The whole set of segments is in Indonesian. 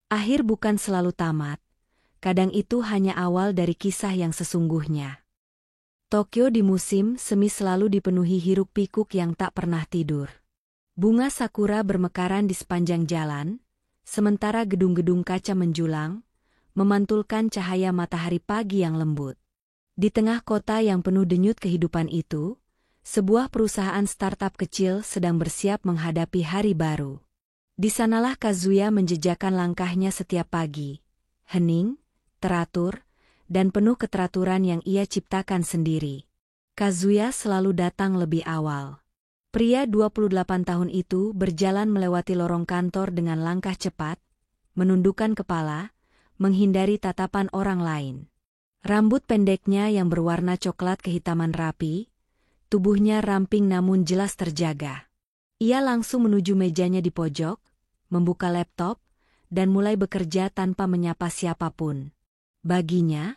Akhir bukan selalu tamat, kadang itu hanya awal dari kisah yang sesungguhnya. Tokyo di musim semi selalu dipenuhi hiruk-pikuk yang tak pernah tidur. Bunga sakura bermekaran di sepanjang jalan, sementara gedung-gedung kaca menjulang, memantulkan cahaya matahari pagi yang lembut. Di tengah kota yang penuh denyut kehidupan itu, sebuah perusahaan startup kecil sedang bersiap menghadapi hari baru. Di sanalah Kazuya menjejakkan langkahnya setiap pagi, hening, teratur, dan penuh keteraturan yang ia ciptakan sendiri. Kazuya selalu datang lebih awal. Pria 28 tahun itu berjalan melewati lorong kantor dengan langkah cepat, menundukkan kepala, menghindari tatapan orang lain. Rambut pendeknya yang berwarna coklat kehitaman rapi, tubuhnya ramping namun jelas terjaga. Ia langsung menuju mejanya di pojok, membuka laptop, dan mulai bekerja tanpa menyapa siapapun. Baginya,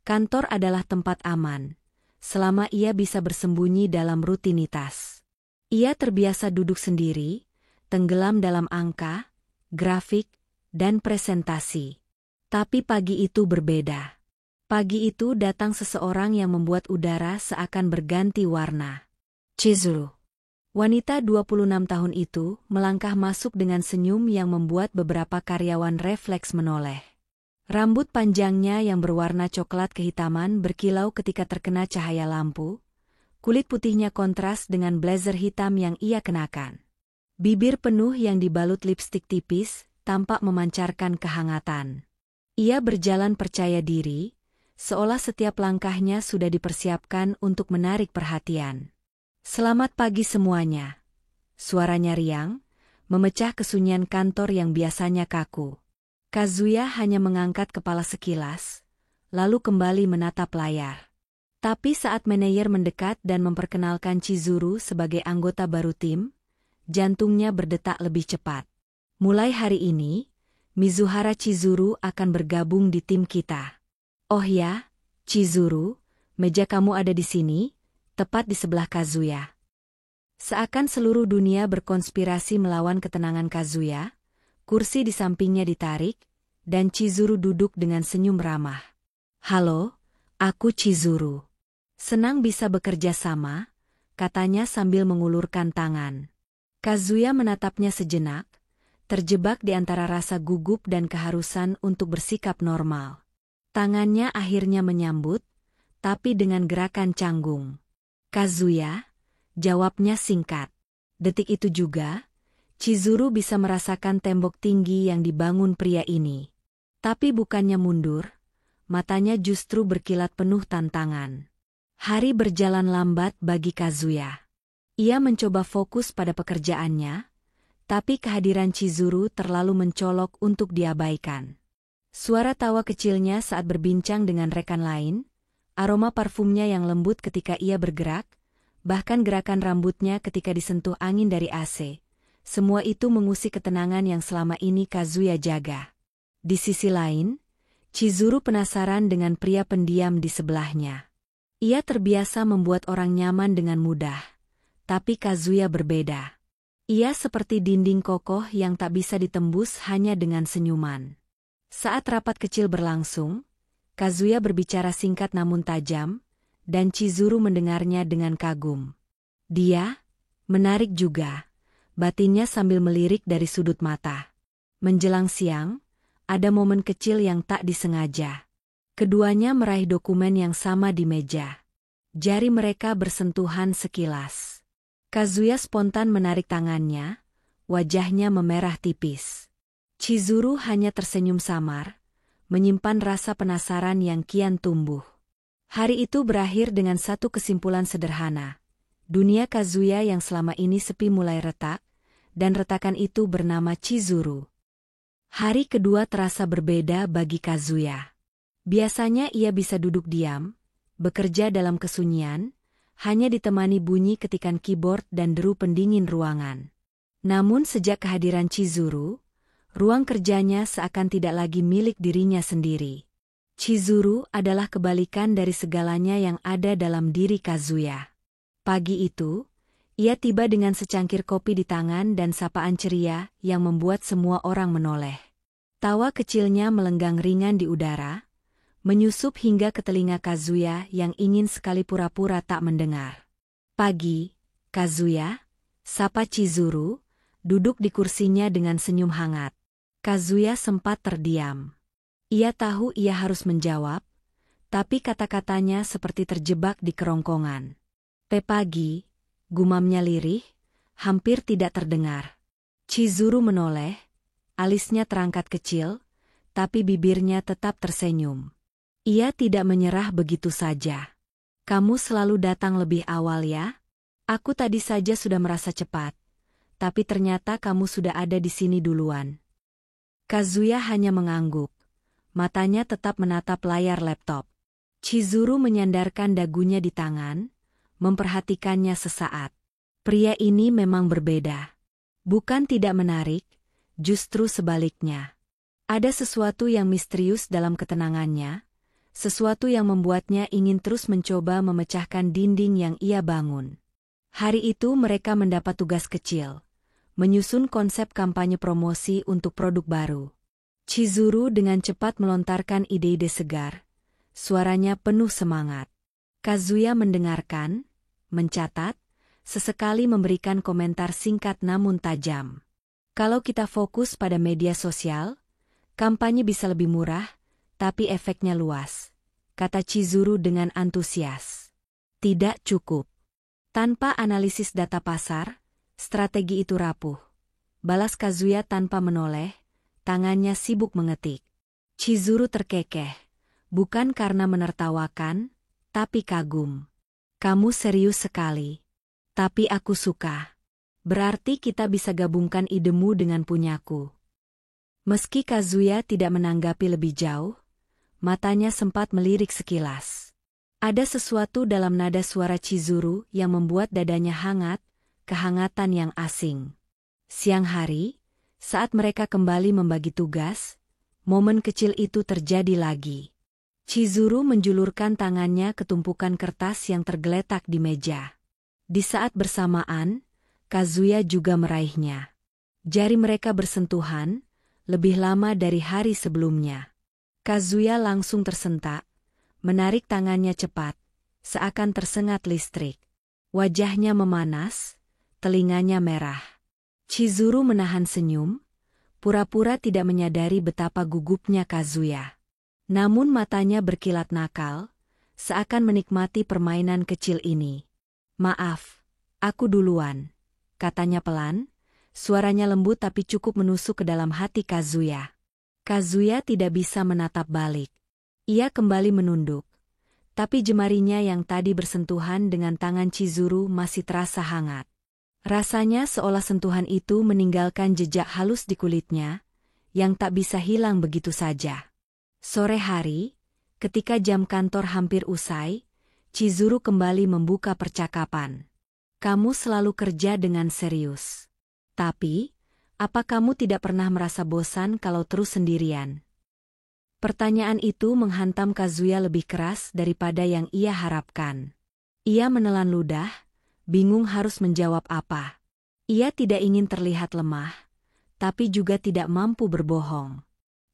kantor adalah tempat aman, selama ia bisa bersembunyi dalam rutinitas. Ia terbiasa duduk sendiri, tenggelam dalam angka, grafik, dan presentasi. Tapi pagi itu berbeda. Pagi itu datang seseorang yang membuat udara seakan berganti warna. Chizuru. Wanita 26 tahun itu melangkah masuk dengan senyum yang membuat beberapa karyawan refleks menoleh. Rambut panjangnya yang berwarna coklat kehitaman berkilau ketika terkena cahaya lampu, kulit putihnya kontras dengan blazer hitam yang ia kenakan. Bibir penuh yang dibalut lipstik tipis tampak memancarkan kehangatan. Ia berjalan percaya diri, seolah setiap langkahnya sudah dipersiapkan untuk menarik perhatian. "Selamat pagi semuanya." Suaranya riang, memecah kesunyian kantor yang biasanya kaku. Kazuya hanya mengangkat kepala sekilas, lalu kembali menatap layar. Tapi saat manajer mendekat dan memperkenalkan Chizuru sebagai anggota baru tim, jantungnya berdetak lebih cepat. "Mulai hari ini, Mizuhara Chizuru akan bergabung di tim kita." "Oh ya, Chizuru, meja kamu ada di sini, tepat di sebelah Kazuya." Seakan seluruh dunia berkonspirasi melawan ketenangan Kazuya, kursi di sampingnya ditarik, dan Chizuru duduk dengan senyum ramah. "Halo, aku Chizuru. Senang bisa bekerja sama," katanya sambil mengulurkan tangan. Kazuya menatapnya sejenak, terjebak di antara rasa gugup dan keharusan untuk bersikap normal. Tangannya akhirnya menyambut, tapi dengan gerakan canggung. "Kazuya," jawabnya singkat. Detik itu juga, Chizuru bisa merasakan tembok tinggi yang dibangun pria ini. Tapi bukannya mundur, matanya justru berkilat penuh tantangan. Hari berjalan lambat bagi Kazuya. Ia mencoba fokus pada pekerjaannya, tapi kehadiran Chizuru terlalu mencolok untuk diabaikan. Suara tawa kecilnya saat berbincang dengan rekan lain, aroma parfumnya yang lembut ketika ia bergerak, bahkan gerakan rambutnya ketika disentuh angin dari AC. Semua itu mengusik ketenangan yang selama ini Kazuya jaga. Di sisi lain, Chizuru penasaran dengan pria pendiam di sebelahnya. Ia terbiasa membuat orang nyaman dengan mudah, tapi Kazuya berbeda. Ia seperti dinding kokoh yang tak bisa ditembus hanya dengan senyuman. Saat rapat kecil berlangsung, Kazuya berbicara singkat namun tajam, dan Chizuru mendengarnya dengan kagum. Dia menarik juga, batinnya sambil melirik dari sudut mata. Menjelang siang, ada momen kecil yang tak disengaja. Keduanya meraih dokumen yang sama di meja. Jari mereka bersentuhan sekilas. Kazuya spontan menarik tangannya, wajahnya memerah tipis. Chizuru hanya tersenyum samar, menyimpan rasa penasaran yang kian tumbuh. Hari itu berakhir dengan satu kesimpulan sederhana. Dunia Kazuya yang selama ini sepi mulai retak, dan retakan itu bernama Chizuru. Hari kedua terasa berbeda bagi Kazuya. Biasanya ia bisa duduk diam, bekerja dalam kesunyian, hanya ditemani bunyi ketikan keyboard dan deru pendingin ruangan. Namun sejak kehadiran Chizuru, ruang kerjanya seakan tidak lagi milik dirinya sendiri. Chizuru adalah kebalikan dari segalanya yang ada dalam diri Kazuya. Pagi itu, ia tiba dengan secangkir kopi di tangan dan sapaan ceria yang membuat semua orang menoleh. Tawa kecilnya melenggang ringan di udara, menyusup hingga ke telinga Kazuya yang ingin sekali pura-pura tak mendengar. "Pagi, Kazuya," sapa Chizuru, duduk di kursinya dengan senyum hangat. Kazuya sempat terdiam. Ia tahu ia harus menjawab, tapi kata-katanya seperti terjebak di kerongkongan. "Pagi," gumamnya lirih, hampir tidak terdengar. Chizuru menoleh, alisnya terangkat kecil, tapi bibirnya tetap tersenyum. Ia tidak menyerah begitu saja. "Kamu selalu datang lebih awal ya? Aku tadi saja sudah merasa cepat, tapi ternyata kamu sudah ada di sini duluan." Kazuya hanya mengangguk. Matanya tetap menatap layar laptop. Chizuru menyandarkan dagunya di tangan, memperhatikannya sesaat. Pria ini memang berbeda. Bukan tidak menarik, justru sebaliknya. Ada sesuatu yang misterius dalam ketenangannya, sesuatu yang membuatnya ingin terus mencoba memecahkan dinding yang ia bangun. Hari itu mereka mendapat tugas kecil, menyusun konsep kampanye promosi untuk produk baru. Chizuru dengan cepat melontarkan ide-ide segar, suaranya penuh semangat. Kazuya mendengarkan, mencatat, sesekali memberikan komentar singkat namun tajam. "Kalau kita fokus pada media sosial, kampanye bisa lebih murah, tapi efeknya luas," kata Chizuru dengan antusias. "Tidak cukup. Tanpa analisis data pasar, strategi itu rapuh," balas Kazuya tanpa menoleh, tangannya sibuk mengetik. Chizuru terkekeh, bukan karena menertawakan, tapi kagum. "Kamu serius sekali. Tapi aku suka. Berarti kita bisa gabungkan idemu dengan punyaku." Meski Kazuya tidak menanggapi lebih jauh, matanya sempat melirik sekilas. Ada sesuatu dalam nada suara Chizuru yang membuat dadanya hangat, kehangatan yang asing. Siang hari, saat mereka kembali membagi tugas, momen kecil itu terjadi lagi. Chizuru menjulurkan tangannya ke tumpukan kertas yang tergeletak di meja. Di saat bersamaan, Kazuya juga meraihnya. Jari mereka bersentuhan, lebih lama dari hari sebelumnya. Kazuya langsung tersentak, menarik tangannya cepat, seakan tersengat listrik. Wajahnya memanas, telinganya merah. Chizuru menahan senyum, pura-pura tidak menyadari betapa gugupnya Kazuya. Namun matanya berkilat nakal, seakan menikmati permainan kecil ini. "Maaf, aku duluan," katanya pelan, suaranya lembut tapi cukup menusuk ke dalam hati Kazuya. Kazuya tidak bisa menatap balik. Ia kembali menunduk, tapi jemarinya yang tadi bersentuhan dengan tangan Chizuru masih terasa hangat. Rasanya seolah sentuhan itu meninggalkan jejak halus di kulitnya, yang tak bisa hilang begitu saja. Sore hari, ketika jam kantor hampir usai, Chizuru kembali membuka percakapan. "Kamu selalu kerja dengan serius. Tapi, apa kamu tidak pernah merasa bosan kalau terus sendirian?" Pertanyaan itu menghantam Kazuya lebih keras daripada yang ia harapkan. Ia menelan ludah, bingung harus menjawab apa. Ia tidak ingin terlihat lemah, tapi juga tidak mampu berbohong.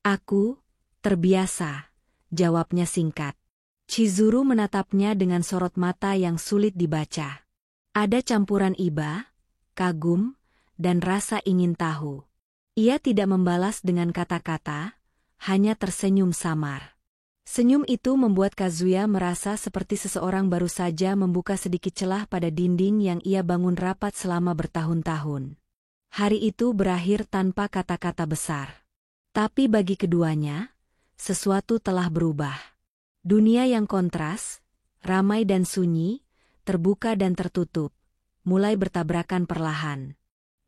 "Aku terbiasa," jawabnya singkat. Chizuru menatapnya dengan sorot mata yang sulit dibaca. Ada campuran iba, kagum, dan rasa ingin tahu. Ia tidak membalas dengan kata-kata, hanya tersenyum samar. Senyum itu membuat Kazuya merasa seperti seseorang baru saja membuka sedikit celah pada dinding yang ia bangun rapat selama bertahun-tahun. Hari itu berakhir tanpa kata-kata besar. Tapi bagi keduanya, sesuatu telah berubah. Dunia yang kontras, ramai dan sunyi, terbuka dan tertutup, mulai bertabrakan perlahan.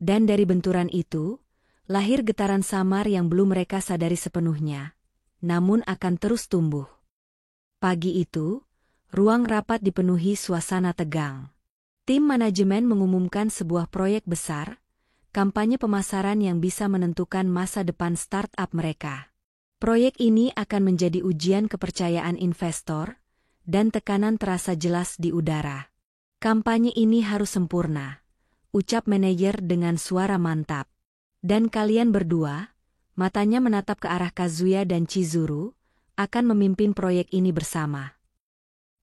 Dan dari benturan itu, lahir getaran samar yang belum mereka sadari sepenuhnya, namun akan terus tumbuh. Pagi itu, ruang rapat dipenuhi suasana tegang. Tim manajemen mengumumkan sebuah proyek besar, kampanye pemasaran yang bisa menentukan masa depan startup mereka. Proyek ini akan menjadi ujian kepercayaan investor, dan tekanan terasa jelas di udara. "Kampanye ini harus sempurna," ucap manajer dengan suara mantap. "Dan kalian berdua, Matanya menatap ke arah Kazuya dan Chizuru, akan memimpin proyek ini bersama.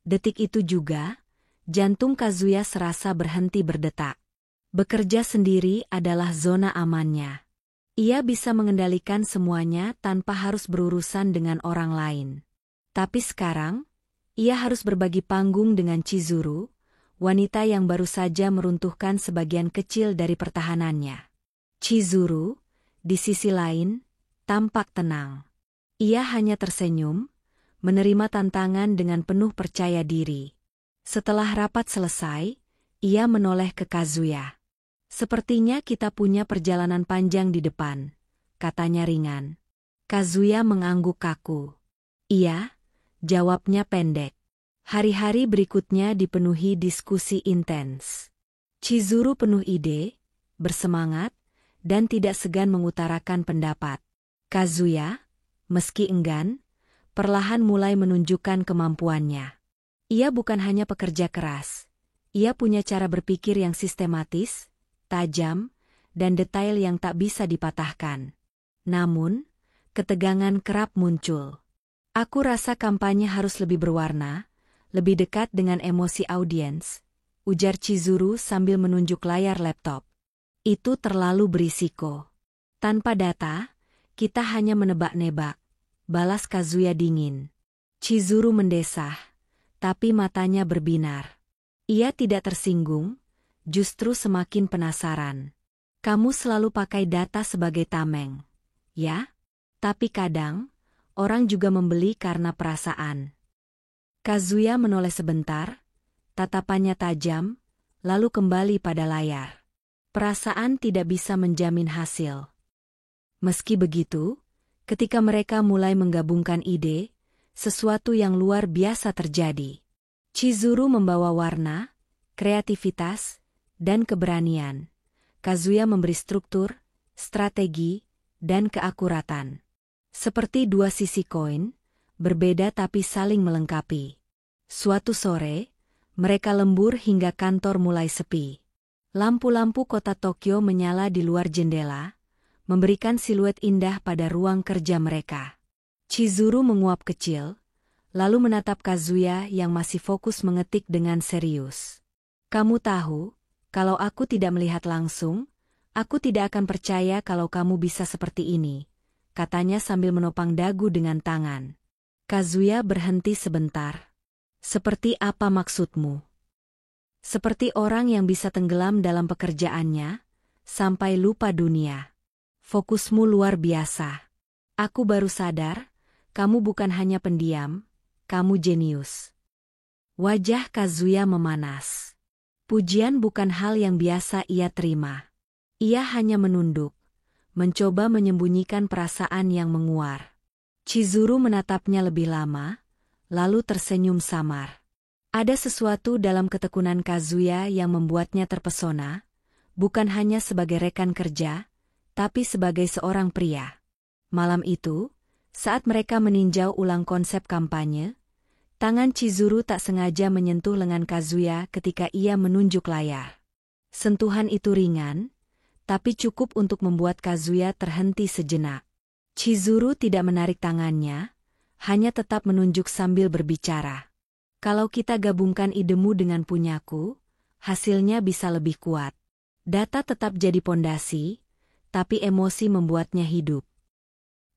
Detik itu juga, jantung Kazuya serasa berhenti berdetak. Bekerja sendiri adalah zona amannya. Ia bisa mengendalikan semuanya tanpa harus berurusan dengan orang lain. Tapi sekarang, ia harus berbagi panggung dengan Chizuru, wanita yang baru saja meruntuhkan sebagian kecil dari pertahanannya. Chizuru, di sisi lain, tampak tenang. Ia hanya tersenyum, menerima tantangan dengan penuh percaya diri. Setelah rapat selesai, ia menoleh ke Kazuya. "Sepertinya kita punya perjalanan panjang di depan," katanya ringan. Kazuya mengangguk kaku. "Iya," jawabnya pendek. Hari-hari berikutnya dipenuhi diskusi intens. Chizuru penuh ide, bersemangat, dan tidak segan mengutarakan pendapat. Kazuya, meski enggan, perlahan mulai menunjukkan kemampuannya. Ia bukan hanya pekerja keras. Ia punya cara berpikir yang sistematis, tajam, dan detail yang tak bisa dipatahkan. Namun, ketegangan kerap muncul. "Aku rasa kampanye harus lebih berwarna, lebih dekat dengan emosi audiens," ujar Chizuru sambil menunjuk layar laptop. "Itu terlalu berisiko. Tanpa data, kita hanya menebak-nebak," balas Kazuya dingin. Chizuru mendesah, tapi matanya berbinar. Ia tidak tersinggung, justru semakin penasaran. "Kamu selalu pakai data sebagai tameng, ya? Tapi kadang, orang juga membeli karena perasaan." Kazuya menoleh sebentar, tatapannya tajam, lalu kembali pada layar. Perasaan tidak bisa menjamin hasil. Meski begitu, ketika mereka mulai menggabungkan ide, sesuatu yang luar biasa terjadi. Chizuru membawa warna, kreativitas, dan keberanian. Kazuya memberi struktur, strategi, dan keakuratan. Seperti dua sisi koin, berbeda tapi saling melengkapi. Suatu sore, mereka lembur hingga kantor mulai sepi. Lampu-lampu kota Tokyo menyala di luar jendela, memberikan siluet indah pada ruang kerja mereka. Chizuru menguap kecil, lalu menatap Kazuya yang masih fokus mengetik dengan serius. "Kamu tahu, kalau aku tidak melihat langsung, aku tidak akan percaya kalau kamu bisa seperti ini," katanya sambil menopang dagu dengan tangan. Kazuya berhenti sebentar. "Seperti apa maksudmu?" "Seperti orang yang bisa tenggelam dalam pekerjaannya, sampai lupa dunia. Fokusmu luar biasa. Aku baru sadar, kamu bukan hanya pendiam, kamu jenius." Wajah Kazuya memanas. Pujian bukan hal yang biasa ia terima. Ia hanya menunduk, mencoba menyembunyikan perasaan yang menguar. Chizuru menatapnya lebih lama, lalu tersenyum samar. Ada sesuatu dalam ketekunan Kazuya yang membuatnya terpesona, bukan hanya sebagai rekan kerja, tapi sebagai seorang pria. Malam itu, saat mereka meninjau ulang konsep kampanye, tangan Chizuru tak sengaja menyentuh lengan Kazuya ketika ia menunjuk layar. Sentuhan itu ringan, tapi cukup untuk membuat Kazuya terhenti sejenak. Chizuru tidak menarik tangannya, hanya tetap menunjuk sambil berbicara. "Kalau kita gabungkan idemu dengan punyaku, hasilnya bisa lebih kuat. Data tetap jadi pondasi, tapi emosi membuatnya hidup."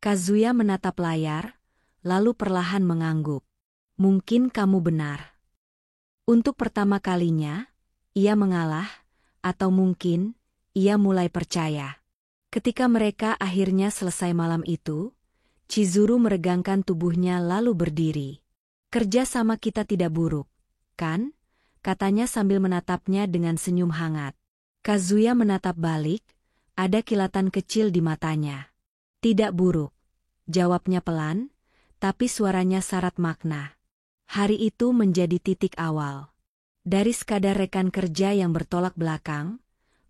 Kazuya menatap layar, lalu perlahan mengangguk. "Mungkin kamu benar." Untuk pertama kalinya, ia mengalah, atau mungkin, ia mulai percaya. Ketika mereka akhirnya selesai malam itu, Chizuru meregangkan tubuhnya lalu berdiri. "Kerja sama kita tidak buruk, kan?" katanya sambil menatapnya dengan senyum hangat. Kazuya menatap balik, ada kilatan kecil di matanya. "Tidak buruk," jawabnya pelan, tapi suaranya syarat makna. Hari itu menjadi titik awal. Dari sekadar rekan kerja yang bertolak belakang,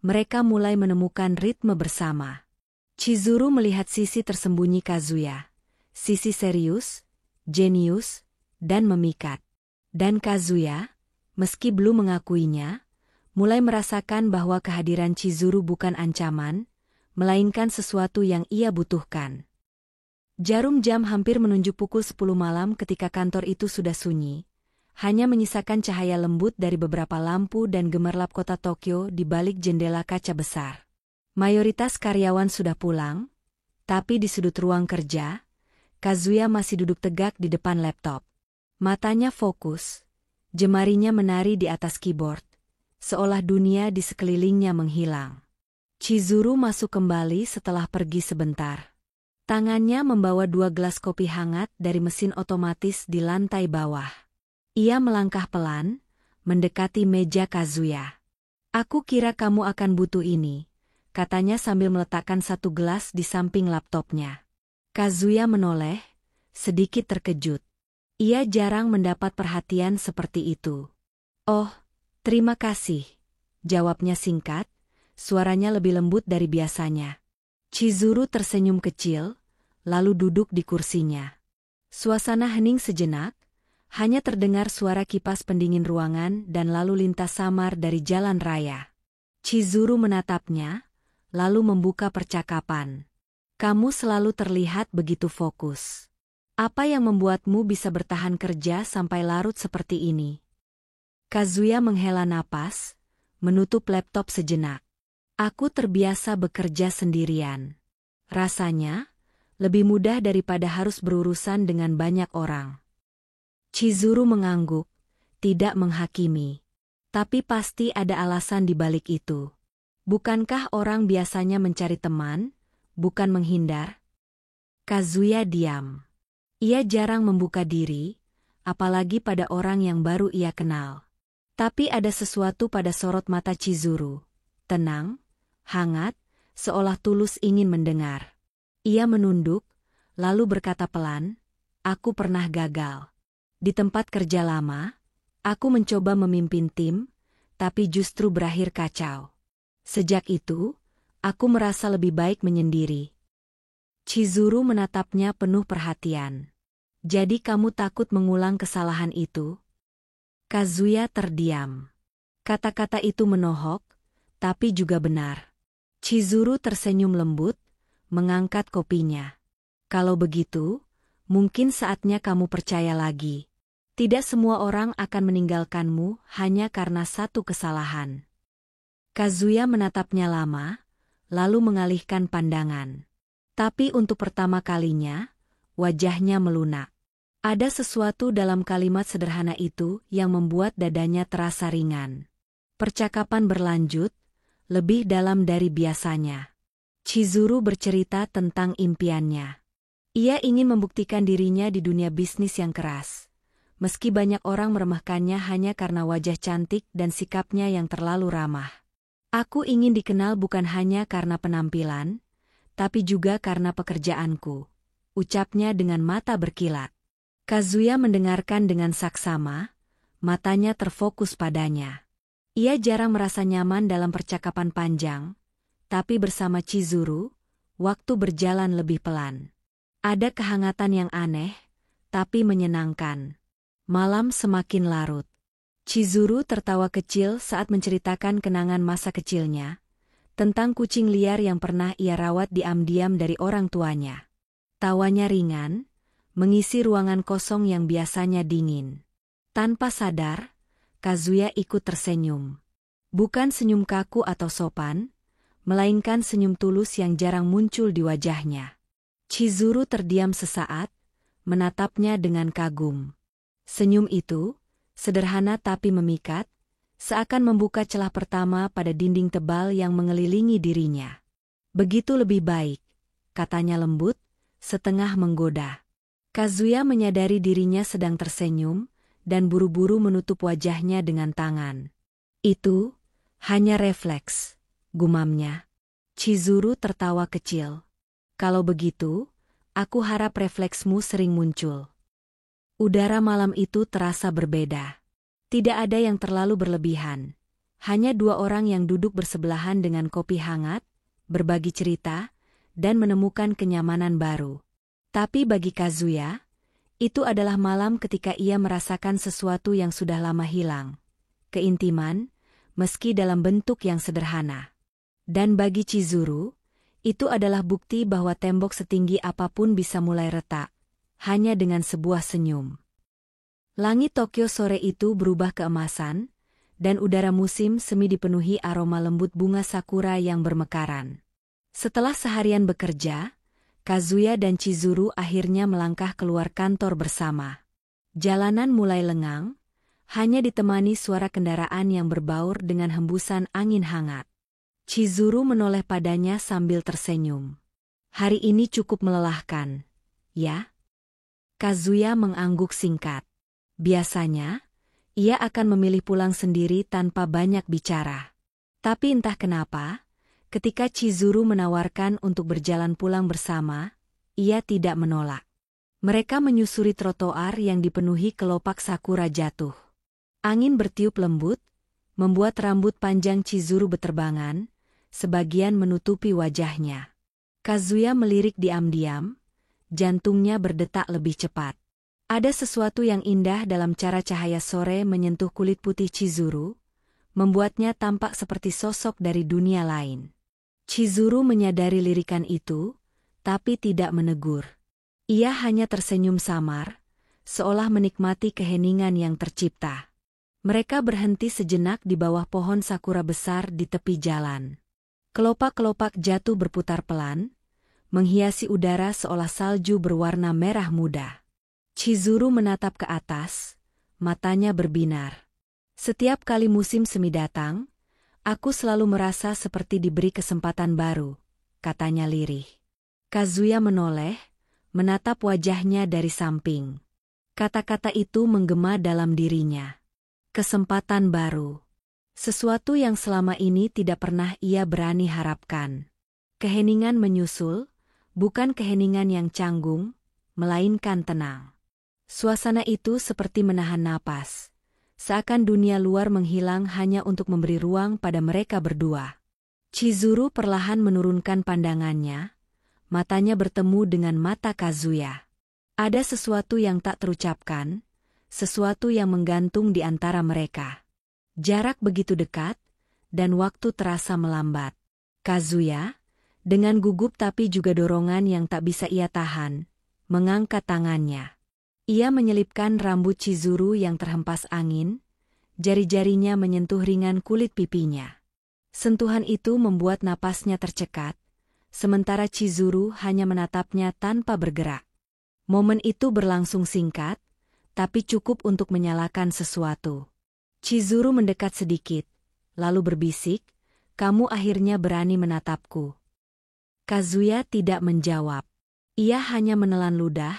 mereka mulai menemukan ritme bersama. Chizuru melihat sisi tersembunyi Kazuya, sisi serius, jenius, dan memikat. Dan Kazuya, meski belum mengakuinya, mulai merasakan bahwa kehadiran Chizuru bukan ancaman, melainkan sesuatu yang ia butuhkan. Jarum jam hampir menunjuk pukul 10 malam ketika kantor itu sudah sunyi, hanya menyisakan cahaya lembut dari beberapa lampu dan gemerlap kota Tokyo di balik jendela kaca besar. Mayoritas karyawan sudah pulang, tapi di sudut ruang kerja, Kazuya masih duduk tegak di depan laptop. Matanya fokus, jemarinya menari di atas keyboard, seolah dunia di sekelilingnya menghilang. Chizuru masuk kembali setelah pergi sebentar. Tangannya membawa 2 gelas kopi hangat dari mesin otomatis di lantai bawah. Ia melangkah pelan, mendekati meja Kazuya. "Aku kira kamu akan butuh ini," katanya sambil meletakkan 1 gelas di samping laptopnya. Kazuya menoleh, sedikit terkejut. Ia jarang mendapat perhatian seperti itu. "Oh, terima kasih," jawabnya singkat, suaranya lebih lembut dari biasanya. Chizuru tersenyum kecil, lalu duduk di kursinya. Suasana hening sejenak, hanya terdengar suara kipas pendingin ruangan dan lalu lintas samar dari jalan raya. Chizuru menatapnya, lalu membuka percakapan. "Kamu selalu terlihat begitu fokus. Apa yang membuatmu bisa bertahan kerja sampai larut seperti ini?" Kazuya menghela napas, menutup laptop sejenak. "Aku terbiasa bekerja sendirian. Rasanya lebih mudah daripada harus berurusan dengan banyak orang." Chizuru mengangguk, tidak menghakimi. "Tapi pasti ada alasan di balik itu. Bukankah orang biasanya mencari teman, bukan menghindar?" Kazuya diam. Ia jarang membuka diri, apalagi pada orang yang baru ia kenal. Tapi ada sesuatu pada sorot mata Chizuru. Tenang, hangat, seolah tulus ingin mendengar. Ia menunduk, lalu berkata pelan, "Aku pernah gagal. Di tempat kerja lama, aku mencoba memimpin tim, tapi justru berakhir kacau. Sejak itu, aku merasa lebih baik menyendiri." Chizuru menatapnya penuh perhatian. "Jadi kamu takut mengulang kesalahan itu?" Kazuya terdiam. Kata-kata itu menohok, tapi juga benar. Chizuru tersenyum lembut, mengangkat kopinya. "Kalau begitu, mungkin saatnya kamu percaya lagi. Tidak semua orang akan meninggalkanmu hanya karena satu kesalahan." Kazuya menatapnya lama, lalu mengalihkan pandangan. Tapi untuk pertama kalinya, wajahnya melunak. Ada sesuatu dalam kalimat sederhana itu yang membuat dadanya terasa ringan. Percakapan berlanjut, lebih dalam dari biasanya. Chizuru bercerita tentang impiannya. Ia ingin membuktikan dirinya di dunia bisnis yang keras. Meski banyak orang meremehkannya hanya karena wajah cantik dan sikapnya yang terlalu ramah. "Aku ingin dikenal bukan hanya karena penampilan, tapi juga karena pekerjaanku," ucapnya dengan mata berkilat. Kazuya mendengarkan dengan saksama, matanya terfokus padanya. Ia jarang merasa nyaman dalam percakapan panjang, tapi bersama Chizuru, waktu berjalan lebih pelan. Ada kehangatan yang aneh, tapi menyenangkan. Malam semakin larut. Chizuru tertawa kecil saat menceritakan kenangan masa kecilnya, tentang kucing liar yang pernah ia rawat diam-diam dari orang tuanya. Tawanya ringan, mengisi ruangan kosong yang biasanya dingin. Tanpa sadar, Kazuya ikut tersenyum. Bukan senyum kaku atau sopan, melainkan senyum tulus yang jarang muncul di wajahnya. Chizuru terdiam sesaat, menatapnya dengan kagum. Senyum itu, sederhana tapi memikat, seakan membuka celah pertama pada dinding tebal yang mengelilingi dirinya. "Begitu lebih baik," katanya lembut, setengah menggoda. Kazuya menyadari dirinya sedang tersenyum, dan buru-buru menutup wajahnya dengan tangan. "Itu hanya refleks," gumamnya. Chizuru tertawa kecil. "Kalau begitu, aku harap refleksmu sering muncul." Udara malam itu terasa berbeda. Tidak ada yang terlalu berlebihan. Hanya 2 orang yang duduk bersebelahan dengan kopi hangat, berbagi cerita, dan menemukan kenyamanan baru. Tapi bagi Kazuya, itu adalah malam ketika ia merasakan sesuatu yang sudah lama hilang. Keintiman, meski dalam bentuk yang sederhana. Dan bagi Chizuru, Itu adalah bukti bahwa tembok setinggi apapun bisa mulai retak, hanya dengan sebuah senyum. Langit Tokyo sore itu berubah keemasan, dan udara musim semi dipenuhi aroma lembut bunga sakura yang bermekaran. Setelah seharian bekerja, Kazuya dan Chizuru akhirnya melangkah keluar kantor bersama. Jalanan mulai lengang, hanya ditemani suara kendaraan yang berbaur dengan hembusan angin hangat. Chizuru menoleh padanya sambil tersenyum. Hari ini cukup melelahkan, ya? Kazuya mengangguk singkat. Biasanya, ia akan memilih pulang sendiri tanpa banyak bicara. Tapi entah kenapa, ketika Chizuru menawarkan untuk berjalan pulang bersama, ia tidak menolak. Mereka menyusuri trotoar yang dipenuhi kelopak sakura jatuh. Angin bertiup lembut, membuat rambut panjang Chizuru beterbangan, sebagian menutupi wajahnya. Kazuya melirik diam-diam, jantungnya berdetak lebih cepat. Ada sesuatu yang indah dalam cara cahaya sore menyentuh kulit putih Chizuru, membuatnya tampak seperti sosok dari dunia lain. Chizuru menyadari lirikan itu, tapi tidak menegur. Ia hanya tersenyum samar, seolah menikmati keheningan yang tercipta. Mereka berhenti sejenak di bawah pohon sakura besar di tepi jalan. Kelopak-kelopak jatuh berputar pelan, menghiasi udara seolah salju berwarna merah muda. Chizuru menatap ke atas, matanya berbinar. Setiap kali musim semi datang, aku selalu merasa seperti diberi kesempatan baru, katanya lirih. Kazuya menoleh, menatap wajahnya dari samping. Kata-kata itu menggema dalam dirinya. Kesempatan baru. Sesuatu yang selama ini tidak pernah ia berani harapkan. Keheningan menyusul, bukan keheningan yang canggung, melainkan tenang. Suasana itu seperti menahan napas. Seakan dunia luar menghilang hanya untuk memberi ruang pada mereka berdua. Chizuru perlahan menurunkan pandangannya, matanya bertemu dengan mata Kazuya. Ada sesuatu yang tak terucapkan, sesuatu yang menggantung di antara mereka. Jarak begitu dekat, dan waktu terasa melambat. Kazuya, dengan gugup tapi juga dorongan yang tak bisa ia tahan, mengangkat tangannya. Ia menyelipkan rambut Chizuru yang terhempas angin, jari-jarinya menyentuh ringan kulit pipinya. Sentuhan itu membuat napasnya tercekat, sementara Chizuru hanya menatapnya tanpa bergerak. Momen itu berlangsung singkat, tapi cukup untuk menyalakan sesuatu. Chizuru mendekat sedikit, lalu berbisik, "Kamu akhirnya berani menatapku." Kazuya tidak menjawab. Ia hanya menelan ludah,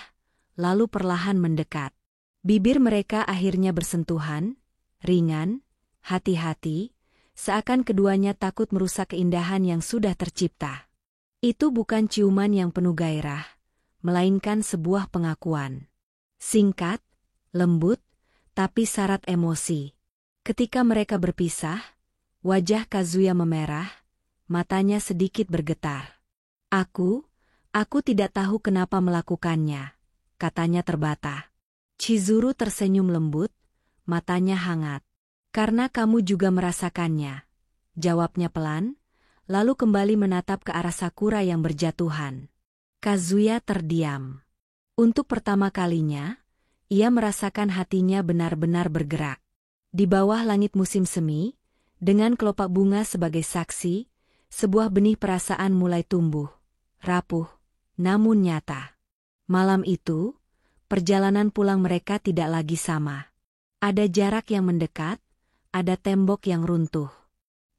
lalu perlahan mendekat. Bibir mereka akhirnya bersentuhan, ringan, hati-hati, seakan keduanya takut merusak keindahan yang sudah tercipta. Itu bukan ciuman yang penuh gairah, melainkan sebuah pengakuan. Singkat, lembut, tapi syarat emosi. Ketika mereka berpisah, wajah Kazuya memerah, matanya sedikit bergetar. Aku tidak tahu kenapa melakukannya," katanya terbata. Chizuru tersenyum lembut, matanya hangat. "Karena kamu juga merasakannya," jawabnya pelan, lalu kembali menatap ke arah sakura yang berjatuhan. Kazuya terdiam. Untuk pertama kalinya, ia merasakan hatinya benar-benar bergerak. Di bawah langit musim semi, dengan kelopak bunga sebagai saksi, sebuah benih perasaan mulai tumbuh, rapuh, namun nyata. Malam itu, perjalanan pulang mereka tidak lagi sama. Ada jarak yang mendekat, ada tembok yang runtuh.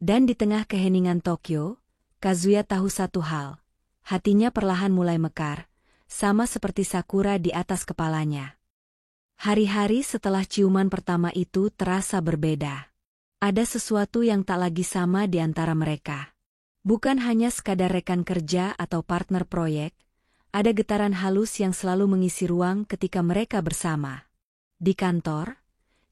Dan di tengah keheningan Tokyo, Kazuya tahu satu hal. Hatinya perlahan mulai mekar, sama seperti sakura di atas kepalanya. Hari-hari setelah ciuman pertama itu terasa berbeda. Ada sesuatu yang tak lagi sama di antara mereka. Bukan hanya sekadar rekan kerja atau partner proyek, ada getaran halus yang selalu mengisi ruang ketika mereka bersama. Di kantor,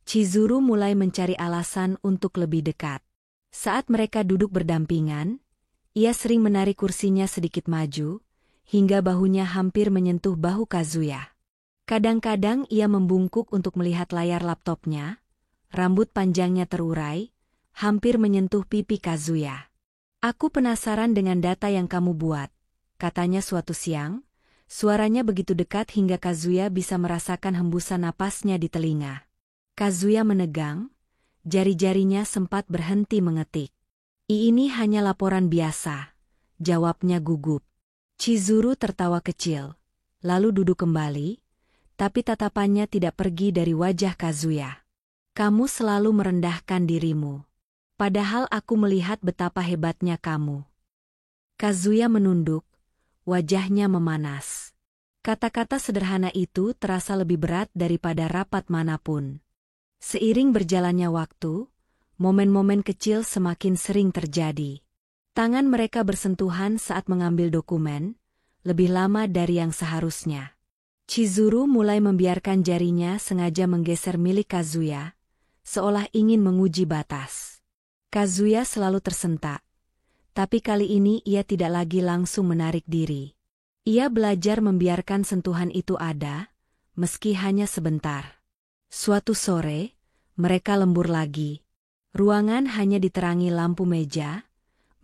Chizuru mulai mencari alasan untuk lebih dekat. Saat mereka duduk berdampingan, ia sering menarik kursinya sedikit maju, hingga bahunya hampir menyentuh bahu Kazuya. Kadang-kadang ia membungkuk untuk melihat layar laptopnya, rambut panjangnya terurai, hampir menyentuh pipi Kazuya. Aku penasaran dengan data yang kamu buat, katanya suatu siang. Suaranya begitu dekat hingga Kazuya bisa merasakan hembusan napasnya di telinga. Kazuya menegang, jari-jarinya sempat berhenti mengetik. Ini hanya laporan biasa, jawabnya gugup. Chizuru tertawa kecil, lalu duduk kembali, tapi tatapannya tidak pergi dari wajah Kazuya. Kamu selalu merendahkan dirimu. Padahal aku melihat betapa hebatnya kamu. Kazuya menunduk, wajahnya memanas. Kata-kata sederhana itu terasa lebih berat daripada rapat manapun. Seiring berjalannya waktu, momen-momen kecil semakin sering terjadi. Tangan mereka bersentuhan saat mengambil dokumen, lebih lama dari yang seharusnya. Chizuru mulai membiarkan jarinya sengaja menggeser milik Kazuya, seolah ingin menguji batas. Kazuya selalu tersentak, tapi kali ini ia tidak lagi langsung menarik diri. Ia belajar membiarkan sentuhan itu ada, meski hanya sebentar. Suatu sore, mereka lembur lagi. Ruangan hanya diterangi lampu meja,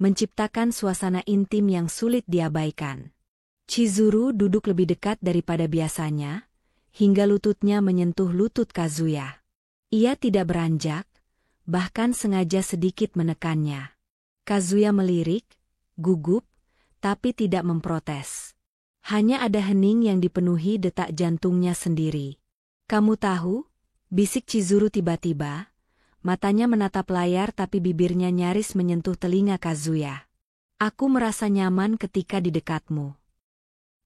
menciptakan suasana intim yang sulit diabaikan. Chizuru duduk lebih dekat daripada biasanya, hingga lututnya menyentuh lutut Kazuya. Ia tidak beranjak, bahkan sengaja sedikit menekannya. Kazuya melirik, gugup, tapi tidak memprotes. Hanya ada hening yang dipenuhi detak jantungnya sendiri. Kamu tahu? Bisik Chizuru tiba-tiba. Matanya menatap layar tapi bibirnya nyaris menyentuh telinga Kazuya. Aku merasa nyaman ketika di dekatmu.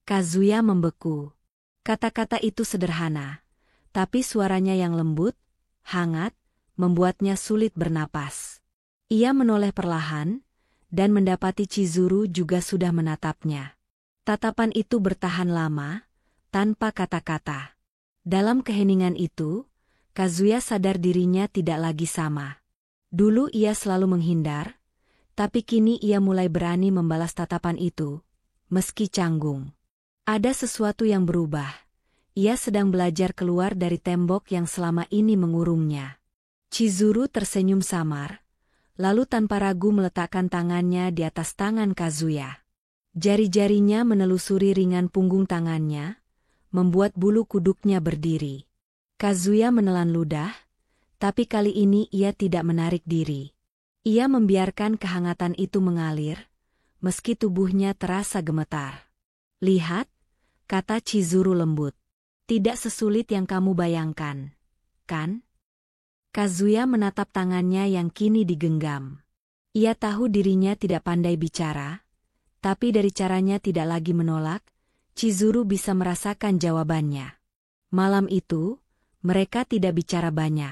Kazuya membeku. Kata-kata itu sederhana, tapi suaranya yang lembut, hangat, membuatnya sulit bernapas. Ia menoleh perlahan, dan mendapati Chizuru juga sudah menatapnya. Tatapan itu bertahan lama, tanpa kata-kata. Dalam keheningan itu, Kazuya sadar dirinya tidak lagi sama. Dulu ia selalu menghindar, tapi kini ia mulai berani membalas tatapan itu, meski canggung. Ada sesuatu yang berubah. Ia sedang belajar keluar dari tembok yang selama ini mengurungnya. Chizuru tersenyum samar, lalu tanpa ragu meletakkan tangannya di atas tangan Kazuya. Jari-jarinya menelusuri ringan punggung tangannya, membuat bulu kuduknya berdiri. Kazuya menelan ludah, tapi kali ini ia tidak menarik diri. Ia membiarkan kehangatan itu mengalir, meski tubuhnya terasa gemetar. Lihat, kata Chizuru lembut. Tidak sesulit yang kamu bayangkan, kan? Kazuya menatap tangannya yang kini digenggam. Ia tahu dirinya tidak pandai bicara, tapi dari caranya tidak lagi menolak, Chizuru bisa merasakan jawabannya. Malam itu, mereka tidak bicara banyak.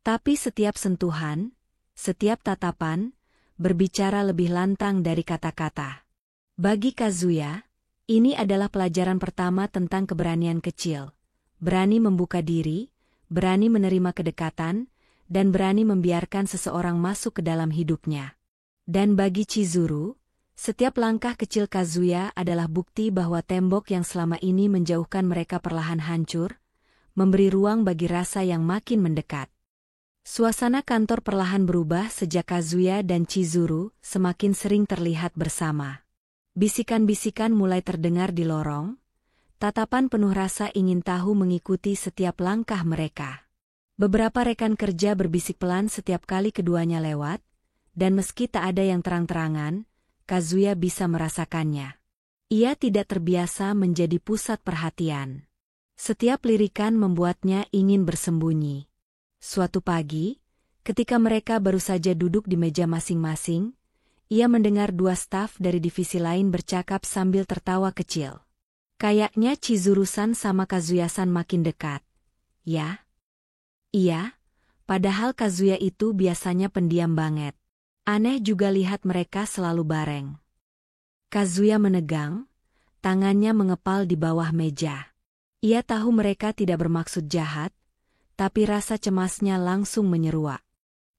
Tapi setiap sentuhan, setiap tatapan, berbicara lebih lantang dari kata-kata. Bagi Kazuya, ini adalah pelajaran pertama tentang keberanian kecil. Berani membuka diri, berani menerima kedekatan, dan berani membiarkan seseorang masuk ke dalam hidupnya. Dan bagi Chizuru, setiap langkah kecil Kazuya adalah bukti bahwa tembok yang selama ini menjauhkan mereka perlahan hancur, memberi ruang bagi rasa yang makin mendekat. Suasana kantor perlahan berubah sejak Kazuya dan Chizuru semakin sering terlihat bersama. Bisikan-bisikan mulai terdengar di lorong, tatapan penuh rasa ingin tahu mengikuti setiap langkah mereka. Beberapa rekan kerja berbisik pelan setiap kali keduanya lewat, dan meski tak ada yang terang-terangan, Kazuya bisa merasakannya. Ia tidak terbiasa menjadi pusat perhatian. Setiap lirikan membuatnya ingin bersembunyi. Suatu pagi, ketika mereka baru saja duduk di meja masing-masing, ia mendengar dua staf dari divisi lain bercakap sambil tertawa kecil. Kayaknya Chizuru-san sama Kazuya-san makin dekat. Ya? Iya, padahal Kazuya itu biasanya pendiam banget. Aneh juga lihat mereka selalu bareng. Kazuya menegang, tangannya mengepal di bawah meja. Ia tahu mereka tidak bermaksud jahat, tapi rasa cemasnya langsung menyeruak.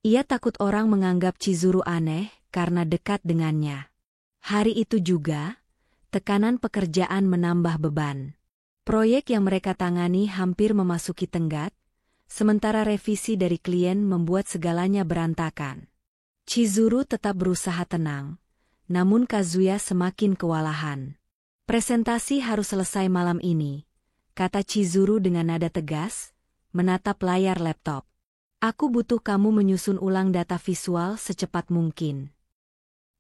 Ia takut orang menganggap Chizuru aneh karena dekat dengannya. Hari itu juga, tekanan pekerjaan menambah beban. Proyek yang mereka tangani hampir memasuki tenggat, sementara revisi dari klien membuat segalanya berantakan. Chizuru tetap berusaha tenang, namun Kazuya semakin kewalahan. Presentasi harus selesai malam ini, kata Chizuru dengan nada tegas, menatap layar laptop. Aku butuh kamu menyusun ulang data visual secepat mungkin.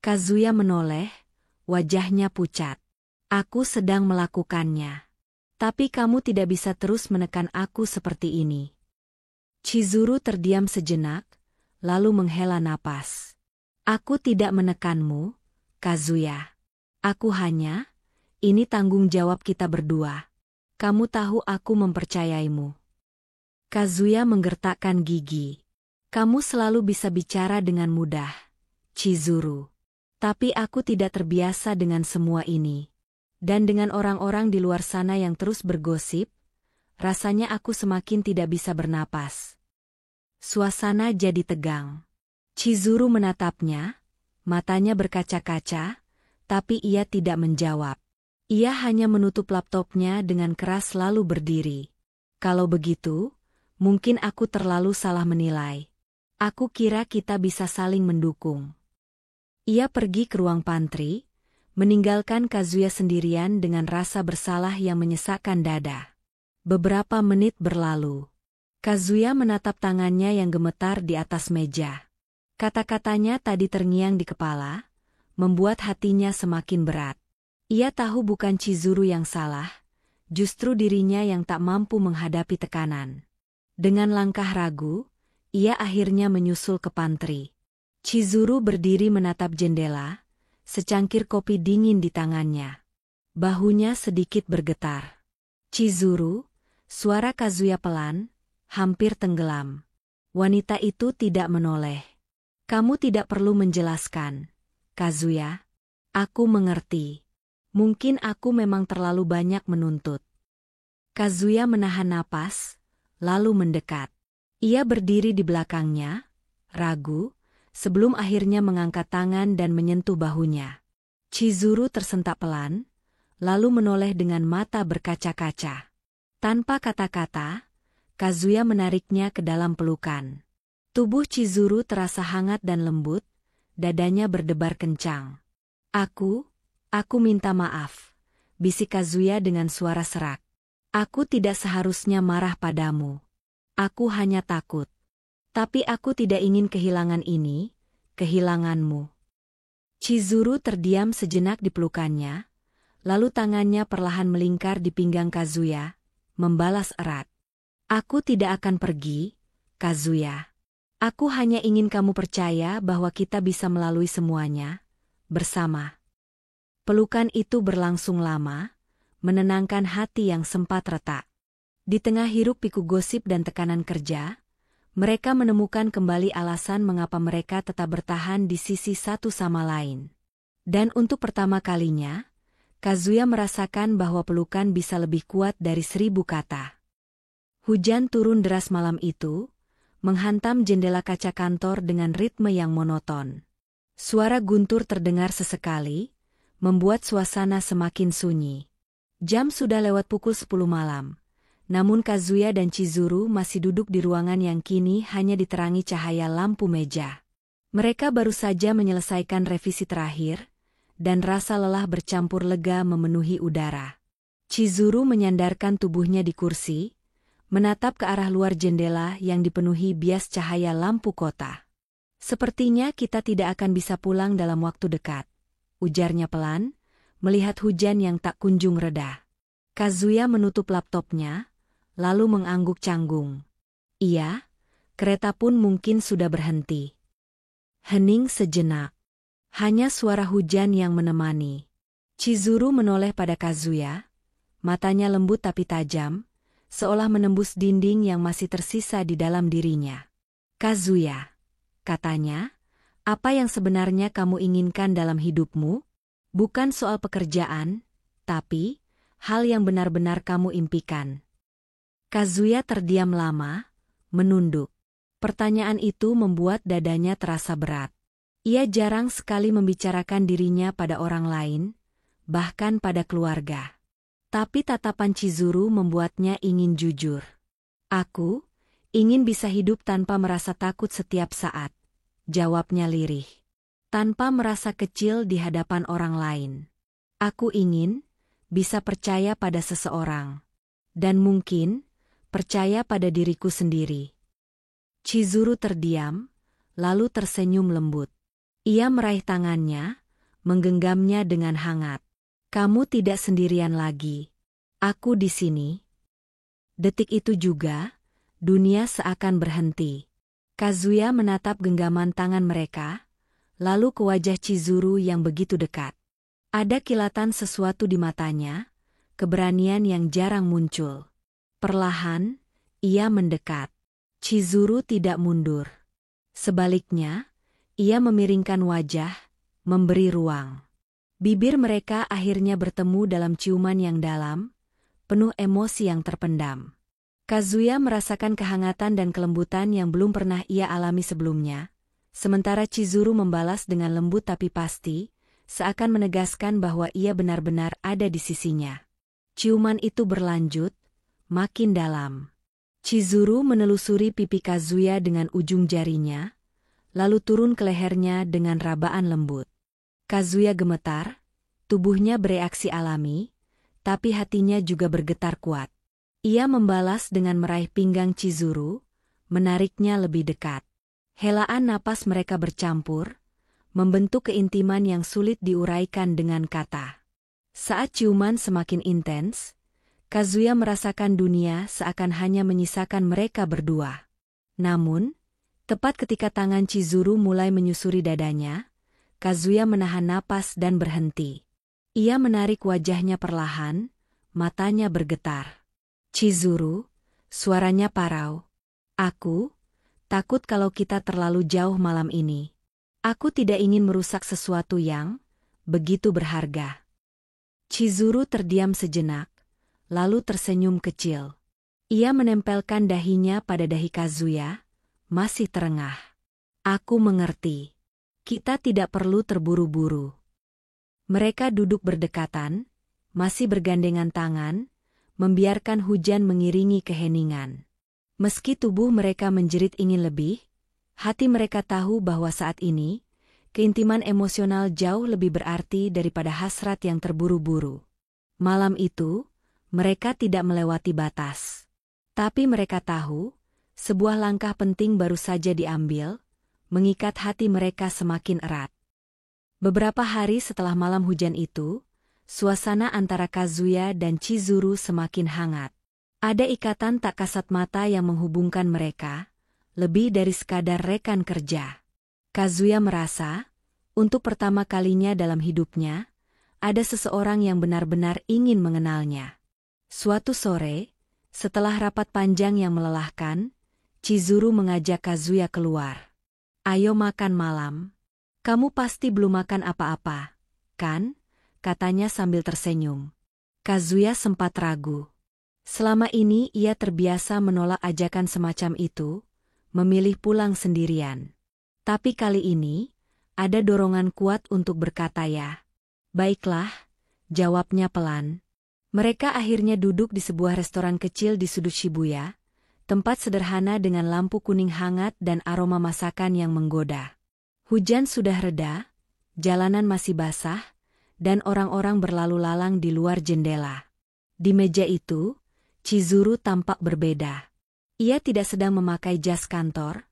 Kazuya menoleh, wajahnya pucat. Aku sedang melakukannya. Tapi kamu tidak bisa terus menekan aku seperti ini. Chizuru terdiam sejenak, lalu menghela napas. Aku tidak menekanmu, Kazuya. Aku hanya, ini tanggung jawab kita berdua. Kamu tahu aku mempercayaimu. Kazuya menggertakkan gigi. Kamu selalu bisa bicara dengan mudah, Chizuru. Tapi aku tidak terbiasa dengan semua ini. Dan dengan orang-orang di luar sana yang terus bergosip, rasanya aku semakin tidak bisa bernapas. Suasana jadi tegang. Chizuru menatapnya, matanya berkaca-kaca, tapi ia tidak menjawab. Ia hanya menutup laptopnya dengan keras lalu berdiri. Kalau begitu, mungkin aku terlalu salah menilai. Aku kira kita bisa saling mendukung. Ia pergi ke ruang pantry, meninggalkan Kazuya sendirian dengan rasa bersalah yang menyesakkan dada. Beberapa menit berlalu. Kazuya menatap tangannya yang gemetar di atas meja. Kata-katanya tadi terngiang di kepala, membuat hatinya semakin berat. Ia tahu bukan Chizuru yang salah, justru dirinya yang tak mampu menghadapi tekanan. Dengan langkah ragu, ia akhirnya menyusul ke pantry. Chizuru berdiri menatap jendela, secangkir kopi dingin di tangannya. Bahunya sedikit bergetar. Chizuru, suara Kazuya pelan, hampir tenggelam. Wanita itu tidak menoleh. Kamu tidak perlu menjelaskan, Kazuya. Aku mengerti. Mungkin aku memang terlalu banyak menuntut. Kazuya menahan napas, lalu mendekat. Ia berdiri di belakangnya, ragu, sebelum akhirnya mengangkat tangan dan menyentuh bahunya. Chizuru tersentak pelan, lalu menoleh dengan mata berkaca-kaca. Tanpa kata-kata, Kazuya menariknya ke dalam pelukan. Tubuh Chizuru terasa hangat dan lembut, dadanya berdebar kencang. Aku minta maaf, bisik Kazuya dengan suara serak. Aku tidak seharusnya marah padamu. Aku hanya takut. Tapi aku tidak ingin kehilangan ini, kehilanganmu. Chizuru terdiam sejenak di pelukannya, lalu tangannya perlahan melingkar di pinggang Kazuya, membalas erat. Aku tidak akan pergi, Kazuya. Aku hanya ingin kamu percaya bahwa kita bisa melalui semuanya, bersama. Pelukan itu berlangsung lama, menenangkan hati yang sempat retak. Di tengah hiruk-pikuk gosip dan tekanan kerja, mereka menemukan kembali alasan mengapa mereka tetap bertahan di sisi satu sama lain. Dan untuk pertama kalinya, Kazuya merasakan bahwa pelukan bisa lebih kuat dari 1000 kata. Hujan turun deras malam itu, menghantam jendela kaca kantor dengan ritme yang monoton. Suara guntur terdengar sesekali, membuat suasana semakin sunyi. Jam sudah lewat pukul 10 malam. Namun Kazuya dan Chizuru masih duduk di ruangan yang kini hanya diterangi cahaya lampu meja. Mereka baru saja menyelesaikan revisi terakhir, dan rasa lelah bercampur lega memenuhi udara. Chizuru menyandarkan tubuhnya di kursi, menatap ke arah luar jendela yang dipenuhi bias cahaya lampu kota. Sepertinya kita tidak akan bisa pulang dalam waktu dekat, ujarnya pelan, melihat hujan yang tak kunjung reda. Kazuya menutup laptopnya, lalu mengangguk canggung. Iya, kereta pun mungkin sudah berhenti. Hening sejenak. Hanya suara hujan yang menemani. Chizuru menoleh pada Kazuya, matanya lembut tapi tajam, seolah menembus dinding yang masih tersisa di dalam dirinya. Kazuya, katanya, apa yang sebenarnya kamu inginkan dalam hidupmu? Bukan soal pekerjaan, tapi hal yang benar-benar kamu impikan. Kazuya terdiam lama, menunduk. Pertanyaan itu membuat dadanya terasa berat. Ia jarang sekali membicarakan dirinya pada orang lain, bahkan pada keluarga. Tapi tatapan Chizuru membuatnya ingin jujur. Aku ingin bisa hidup tanpa merasa takut setiap saat, jawabnya lirih. tanpa merasa kecil di hadapan orang lain. Aku ingin bisa percaya pada seseorang. Dan mungkin percaya pada diriku sendiri. Chizuru terdiam, lalu tersenyum lembut. Ia meraih tangannya, menggenggamnya dengan hangat. Kamu tidak sendirian lagi. Aku di sini. Detik itu juga, dunia seakan berhenti. Kazuya menatap genggaman tangan mereka, lalu ke wajah Chizuru yang begitu dekat. Ada kilatan sesuatu di matanya, keberanian yang jarang muncul. Perlahan, ia mendekat. Chizuru tidak mundur. Sebaliknya, ia memiringkan wajah, memberi ruang. Bibir mereka akhirnya bertemu dalam ciuman yang dalam, penuh emosi yang terpendam. Kazuya merasakan kehangatan dan kelembutan yang belum pernah ia alami sebelumnya, sementara Chizuru membalas dengan lembut tapi pasti, seakan menegaskan bahwa ia benar-benar ada di sisinya. Ciuman itu berlanjut, makin dalam. Chizuru menelusuri pipi Kazuya dengan ujung jarinya, lalu turun ke lehernya dengan rabaan lembut. Kazuya gemetar, tubuhnya bereaksi alami, tapi hatinya juga bergetar kuat. Ia membalas dengan meraih pinggang Chizuru, menariknya lebih dekat. Helaan napas mereka bercampur, membentuk keintiman yang sulit diuraikan dengan kata. Saat ciuman semakin intens, Kazuya merasakan dunia seakan hanya menyisakan mereka berdua. Namun, tepat ketika tangan Chizuru mulai menyusuri dadanya, Kazuya menahan napas dan berhenti. Ia menarik wajahnya perlahan, matanya bergetar. Chizuru, suaranya parau. Aku takut kalau kita terlalu jauh malam ini. Aku tidak ingin merusak sesuatu yang begitu berharga. Chizuru terdiam sejenak, lalu tersenyum kecil. Ia menempelkan dahinya pada dahi Kazuya, masih terengah. Aku mengerti. Kita tidak perlu terburu-buru. Mereka duduk berdekatan, masih bergandengan tangan, membiarkan hujan mengiringi keheningan. Meski tubuh mereka menjerit ingin lebih, hati mereka tahu bahwa saat ini, keintiman emosional jauh lebih berarti daripada hasrat yang terburu-buru. Malam itu, mereka tidak melewati batas. Tapi mereka tahu, sebuah langkah penting baru saja diambil, mengikat hati mereka semakin erat. Beberapa hari setelah malam hujan itu, suasana antara Kazuya dan Chizuru semakin hangat. Ada ikatan tak kasat mata yang menghubungkan mereka, lebih dari sekadar rekan kerja. Kazuya merasa, untuk pertama kalinya dalam hidupnya, ada seseorang yang benar-benar ingin mengenalnya. Suatu sore, setelah rapat panjang yang melelahkan, Chizuru mengajak Kazuya keluar. Ayo makan malam. Kamu pasti belum makan apa-apa, kan? Katanya sambil tersenyum. Kazuya sempat ragu. Selama ini ia terbiasa menolak ajakan semacam itu, memilih pulang sendirian. Tapi kali ini, ada dorongan kuat untuk berkata ya. Baiklah, jawabnya pelan. Mereka akhirnya duduk di sebuah restoran kecil di sudut Shibuya, tempat sederhana dengan lampu kuning hangat dan aroma masakan yang menggoda. Hujan sudah reda, jalanan masih basah, dan orang-orang berlalu lalang di luar jendela. Di meja itu, Chizuru tampak berbeda. Ia tidak sedang memakai jas kantor,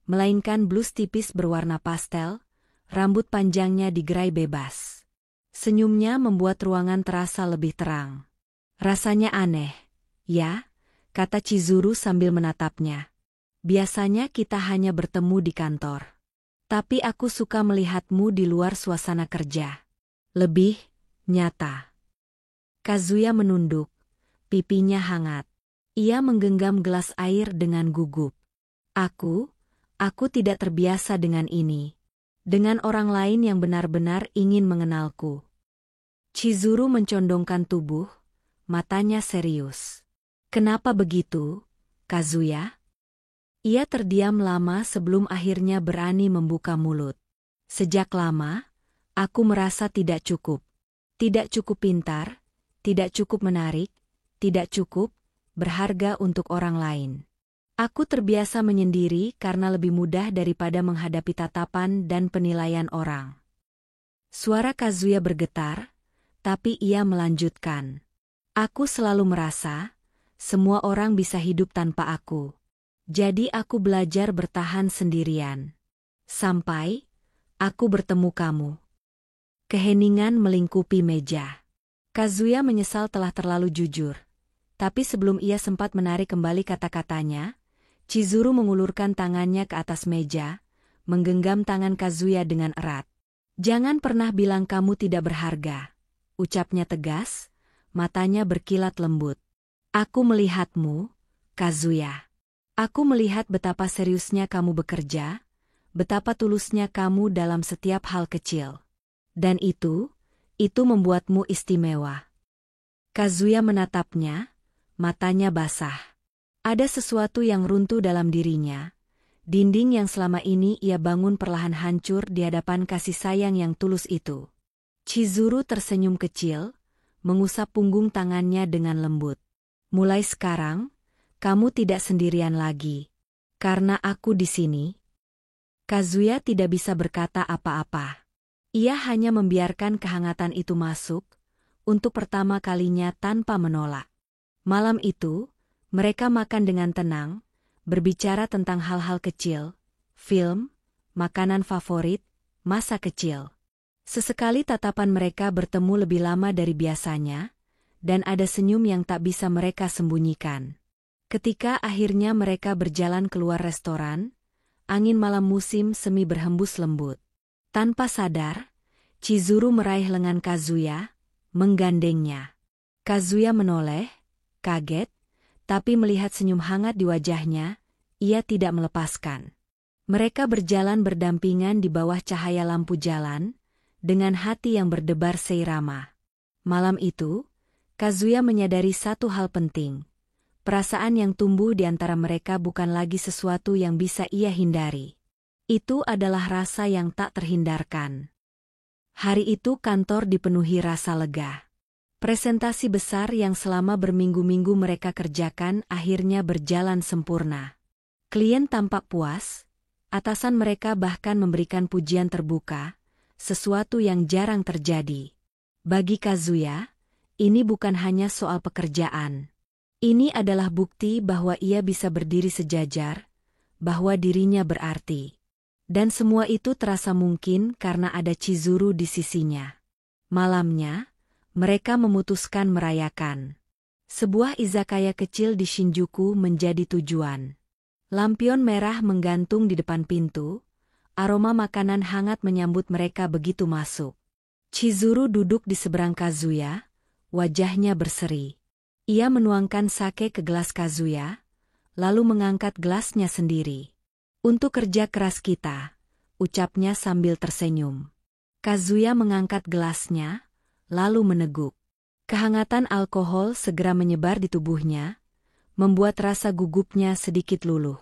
melainkan blus tipis berwarna pastel, rambut panjangnya digerai bebas. Senyumnya membuat ruangan terasa lebih terang. Rasanya aneh, ya, kata Chizuru sambil menatapnya. Biasanya kita hanya bertemu di kantor. Tapi aku suka melihatmu di luar suasana kerja. Lebih nyata. Kazuya menunduk, pipinya hangat. Ia menggenggam gelas air dengan gugup. Aku tidak terbiasa dengan ini. Dengan orang lain yang benar-benar ingin mengenalku. Chizuru mencondongkan tubuh, matanya serius. Kenapa begitu, Kazuya? Ia terdiam lama sebelum akhirnya berani membuka mulut. Sejak lama, aku merasa tidak cukup. Tidak cukup pintar, tidak cukup menarik, tidak cukup berharga untuk orang lain. Aku terbiasa menyendiri karena lebih mudah daripada menghadapi tatapan dan penilaian orang. Suara Kazuya bergetar, tapi ia melanjutkan. Aku selalu merasa, semua orang bisa hidup tanpa aku. Jadi aku belajar bertahan sendirian. Sampai, aku bertemu kamu. Keheningan melingkupi meja. Kazuya menyesal telah terlalu jujur. Tapi sebelum ia sempat menarik kembali kata-katanya, Chizuru mengulurkan tangannya ke atas meja, menggenggam tangan Kazuya dengan erat. Jangan pernah bilang kamu tidak berharga, ucapnya tegas, matanya berkilat lembut. Aku melihatmu, Kazuya. Aku melihat betapa seriusnya kamu bekerja, betapa tulusnya kamu dalam setiap hal kecil. Dan itu membuatmu istimewa. Kazuya menatapnya, matanya basah. Ada sesuatu yang runtuh dalam dirinya. Dinding yang selama ini ia bangun perlahan hancur di hadapan kasih sayang yang tulus itu. Chizuru tersenyum kecil, mengusap punggung tangannya dengan lembut. Mulai sekarang, kamu tidak sendirian lagi. Karena aku di sini. Kazuya tidak bisa berkata apa-apa. Ia hanya membiarkan kehangatan itu masuk, untuk pertama kalinya tanpa menolak. Malam itu, mereka makan dengan tenang, berbicara tentang hal-hal kecil, film, makanan favorit, masa kecil. Sesekali tatapan mereka bertemu lebih lama dari biasanya, dan ada senyum yang tak bisa mereka sembunyikan. Ketika akhirnya mereka berjalan keluar restoran, angin malam musim semi berhembus lembut. Tanpa sadar, Chizuru meraih lengan Kazuya, menggandengnya. Kazuya menoleh, kaget, tapi melihat senyum hangat di wajahnya, ia tidak melepaskan. Mereka berjalan berdampingan di bawah cahaya lampu jalan, dengan hati yang berdebar seirama. Malam itu, Kazuya menyadari satu hal penting. Perasaan yang tumbuh di antara mereka bukan lagi sesuatu yang bisa ia hindari. Itu adalah rasa yang tak terhindarkan. Hari itu kantor dipenuhi rasa lega. Presentasi besar yang selama berminggu-minggu mereka kerjakan akhirnya berjalan sempurna. Klien tampak puas, atasan mereka bahkan memberikan pujian terbuka, sesuatu yang jarang terjadi. Bagi Kazuya, ini bukan hanya soal pekerjaan. Ini adalah bukti bahwa ia bisa berdiri sejajar, bahwa dirinya berarti. Dan semua itu terasa mungkin karena ada Chizuru di sisinya. Malamnya, mereka memutuskan merayakan. Sebuah izakaya kecil di Shinjuku menjadi tujuan. Lampion merah menggantung di depan pintu, aroma makanan hangat menyambut mereka begitu masuk. Chizuru duduk di seberang Kazuya, wajahnya berseri. Ia menuangkan sake ke gelas Kazuya, lalu mengangkat gelasnya sendiri. Untuk kerja keras kita, ucapnya sambil tersenyum. Kazuya mengangkat gelasnya, lalu meneguk. Kehangatan alkohol segera menyebar di tubuhnya, membuat rasa gugupnya sedikit luluh.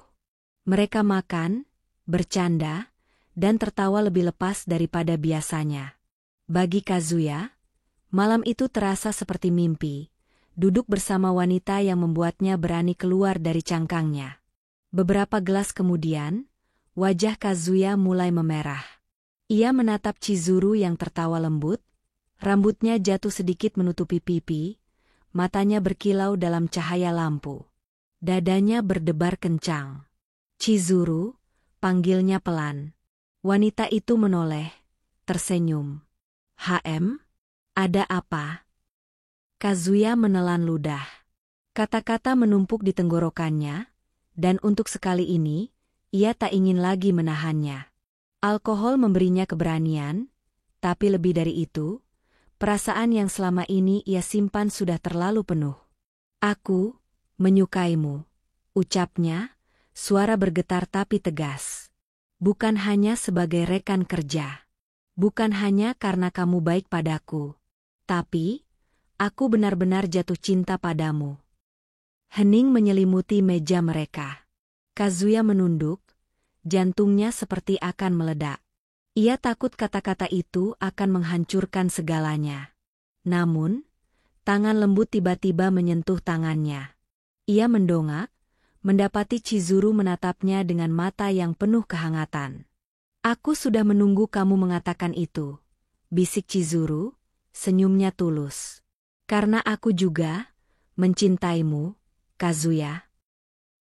Mereka makan, bercanda, dan tertawa lebih lepas daripada biasanya. Bagi Kazuya, malam itu terasa seperti mimpi, duduk bersama wanita yang membuatnya berani keluar dari cangkangnya. Beberapa gelas kemudian, wajah Kazuya mulai memerah. Ia menatap Chizuru yang tertawa lembut, rambutnya jatuh sedikit menutupi pipi, matanya berkilau dalam cahaya lampu. Dadanya berdebar kencang. Chizuru, panggilnya pelan. Wanita itu menoleh, tersenyum. Ada apa? Kazuya menelan ludah. Kata-kata menumpuk di tenggorokannya, dan untuk sekali ini, ia tak ingin lagi menahannya. Alkohol memberinya keberanian, tapi lebih dari itu, perasaan yang selama ini ia simpan sudah terlalu penuh. Aku menyukaimu, ucapnya, suara bergetar tapi tegas. Bukan hanya sebagai rekan kerja. Bukan hanya karena kamu baik padaku. Tapi, aku benar-benar jatuh cinta padamu. Hening menyelimuti meja mereka. Kazuya menunduk, jantungnya seperti akan meledak. Ia takut kata-kata itu akan menghancurkan segalanya. Namun, tangan lembut tiba-tiba menyentuh tangannya. Ia mendongak, mendapati Chizuru menatapnya dengan mata yang penuh kehangatan. "Aku sudah menunggu kamu mengatakan itu," bisik Chizuru, senyumnya tulus. "Karena aku juga mencintaimu, Kazuya."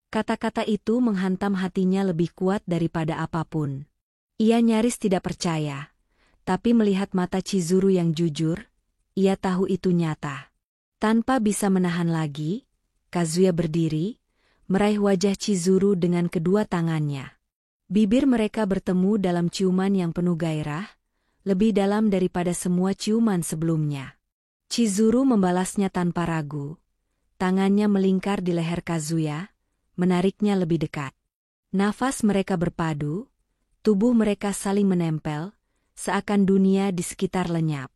Kata-kata itu menghantam hatinya lebih kuat daripada apapun. Ia nyaris tidak percaya, tapi melihat mata Chizuru yang jujur, ia tahu itu nyata. Tanpa bisa menahan lagi, Kazuya berdiri, meraih wajah Chizuru dengan kedua tangannya. Bibir mereka bertemu dalam ciuman yang penuh gairah, lebih dalam daripada semua ciuman sebelumnya. Chizuru membalasnya tanpa ragu. Tangannya melingkar di leher Kazuya, menariknya lebih dekat. Nafas mereka berpadu, tubuh mereka saling menempel, seakan dunia di sekitar lenyap.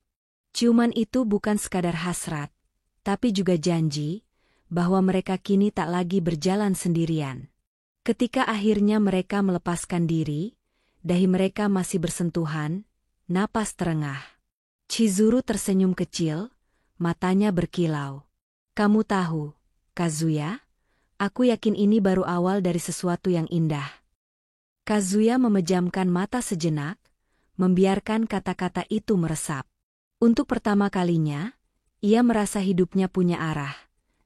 Ciuman itu bukan sekadar hasrat, tapi juga janji bahwa mereka kini tak lagi berjalan sendirian. Ketika akhirnya mereka melepaskan diri, dahi mereka masih bersentuhan, napas terengah. Chizuru tersenyum kecil, matanya berkilau. "Kamu tahu, Kazuya, aku yakin ini baru awal dari sesuatu yang indah." Kazuya memejamkan mata sejenak, membiarkan kata-kata itu meresap. Untuk pertama kalinya, ia merasa hidupnya punya arah,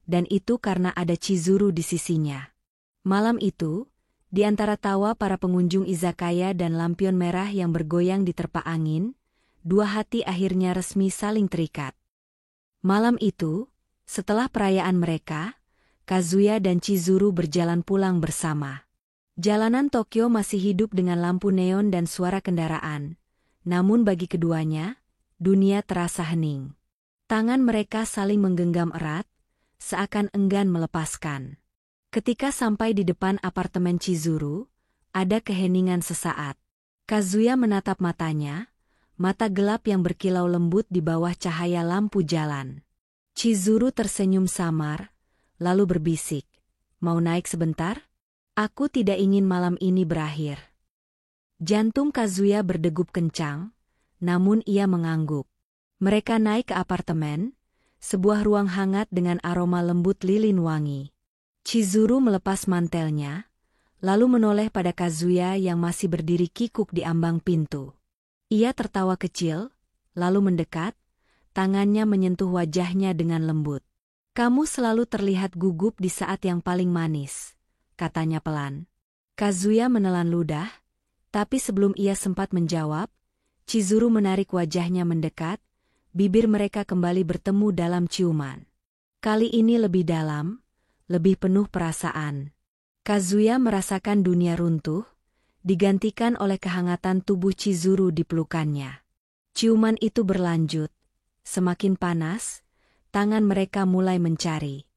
dan itu karena ada Chizuru di sisinya. Malam itu, di antara tawa para pengunjung izakaya dan lampion merah yang bergoyang diterpa angin, dua hati akhirnya resmi saling terikat. Malam itu, setelah perayaan mereka, Kazuya dan Chizuru berjalan pulang bersama. Jalanan Tokyo masih hidup dengan lampu neon dan suara kendaraan, namun bagi keduanya, dunia terasa hening. Tangan mereka saling menggenggam erat, seakan enggan melepaskan. Ketika sampai di depan apartemen Chizuru, ada keheningan sesaat. Kazuya menatap matanya, mata gelap yang berkilau lembut di bawah cahaya lampu jalan. Chizuru tersenyum samar, lalu berbisik, "Mau naik sebentar? Aku tidak ingin malam ini berakhir." Jantung Kazuya berdegup kencang, namun ia mengangguk. Mereka naik ke apartemen, sebuah ruang hangat dengan aroma lembut lilin wangi. Chizuru melepas mantelnya, lalu menoleh pada Kazuya yang masih berdiri kikuk di ambang pintu. Ia tertawa kecil, lalu mendekat, tangannya menyentuh wajahnya dengan lembut. "Kamu selalu terlihat gugup di saat yang paling manis," katanya pelan. Kazuya menelan ludah, tapi sebelum ia sempat menjawab, Chizuru menarik wajahnya mendekat, bibir mereka kembali bertemu dalam ciuman. Kali ini lebih dalam, lebih penuh perasaan. Kazuya merasakan dunia runtuh, digantikan oleh kehangatan tubuh Chizuru di pelukannya. Ciuman itu berlanjut, semakin panas, tangan mereka mulai mencari.